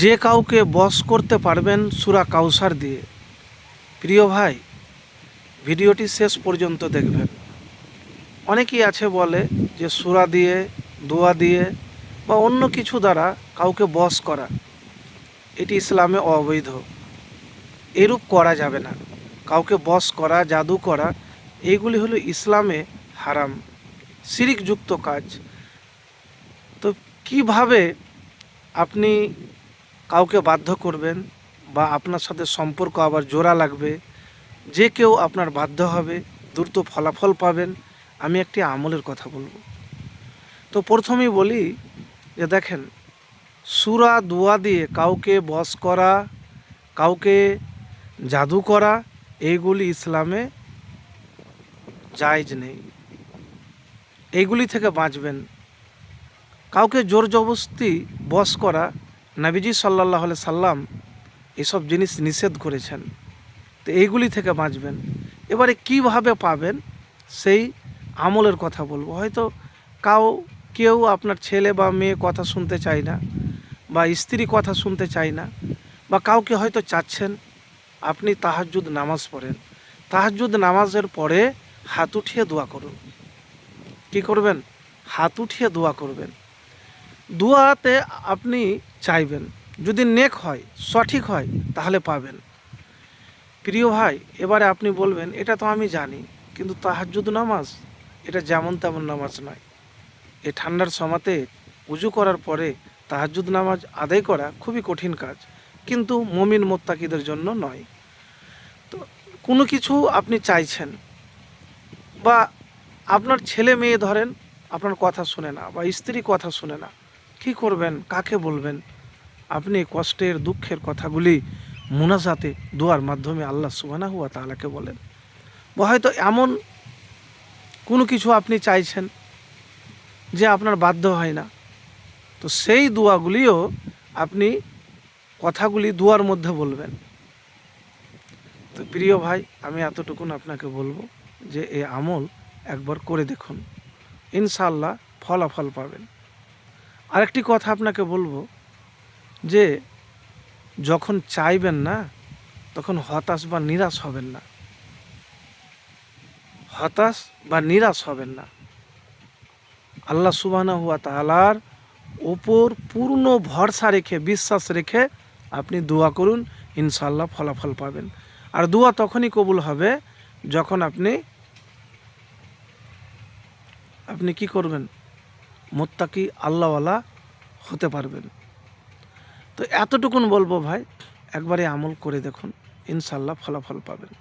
যে কাউকে বশ করতে পারবেন সূরা কাউসার দিয়ে। প্রিয় ভাই, ভিডিওটি শেষ পর্যন্ত দেখবেন। অনেকেই আছে বলে যে সূরা দিয়ে, দোয়া দিয়ে বা অন্য কিছু দ্বারা কাউকে বশ করা, এটি ইসলামে অবৈধ। এরূপ করা যাবে না। কাউকে বশ করা, জাদু করা, এইগুলি হলো ইসলামে হারাম, শিরিকযুক্ত কাজ। তো কিভাবে আপনি কাউকে বাধ্য করবেন বা আপনার সাথে সম্পর্ক আবার জোড়া লাগবে, যে কেউ আপনার বাধ্য হবে, দ্রুত ফলাফল পাবেন, আমি একটি আমলের কথা বলবো। তো প্রথমেই বলি যে দেখেন, সূরা দোয়া দিয়ে কাউকে বশ করা, কাউকে জাদু করা, এইগুলি ইসলামে জায়েজ নেই। এইগুলি থেকে বাঁচবেন। কাউকে জোর জবরদস্তি বশ করা, নবীজি সাল্লাল্লাহু আলাইহি সাল্লাম এসব জিনিস নিষেধ করেছেন। তো এইগুলি থেকে বাঁচবেন। এবারে কিভাবে পাবেন সেই আমলের কথা বলবো। হয়তো কেউ আপনার ছেলে বা মেয়ে কথা শুনতে চায় না, বা স্ত্রী কথা শুনতে চায় না, বা কাউকে হয়তো চাচ্ছেন আপনি তাহাজ্জুদ নামাজ পড়েন। তাহাজ্জুদ নামাজের পরে হাত উঠিয়ে দোয়া করুন। কি করবেন? হাত উঠিয়ে দোয়া করবেন। দোয়াতে আপনি চাইবেন, যদি নেক হয়, সঠিক হয়, তাহলে পাবেন। প্রিয় ভাই, এবারে আপনি বলবেন এটা তো আমি জানি, কিন্তু তাহাজ্জুদ নামাজ এটা যেমন তেমন নামাজ নয়। এই ঠান্ডার সময়তে উজু করার পরে তাহাজ্জুদ নামাজ আদায় করা খুবই কঠিন কাজ, কিন্তু মুমিন মুত্তাকিদের জন্য নয়। তো কোনো কিছু আপনি চাইছেন, বা আপনার ছেলে মেয়ে ধরেন আপনার কথা শুনে না, বা স্ত্রী কথা শুনে না, কী করবেন? কাকে বলবেন? আপনি কষ্টের, দুঃখের কথাগুলি মুনাজাতে দোয়ার মাধ্যমে আল্লাহ সুবহানাহু ওয়া তাআলাকে বলেন। বা হয়তো এমন কোনো কিছু আপনি চাইছেন যে আপনার বাধ্য হয় না, তো সেই দোয়াগুলিও আপনি কথাগুলি দোয়ার মধ্যে বলবেন। তো প্রিয় ভাই, আমি এতটুকুন আপনাকে বলবো যে এই আমল একবার করে দেখুন, ইনশাআল্লাহ ফলাফল পাবেন। আরেকটি কথা আপনাকে বলবো যে যখন চাইবেন না, তখন হতাশ বা নিরাশ হবেন না। হতাশ বা নিরাশ হবেন না। আল্লাহ সুবহানাহু ওয়া তাআলার ওপর পূর্ণ ভরসা রেখে, বিশ্বাস রেখে আপনি দোয়া করুন, ইনশাআল্লাহ ফলাফল পাবেন। আর দোয়া তখনই কবুল হবে যখন আপনি কি করবেন? মুত্তাকি আল্লাহওয়ালা হতে পারবেন। তো এতটুকুন বলবো ভাই, একবারে আমল করে দেখুন, ইনশাআল্লাহ ফলাফল পাবেন।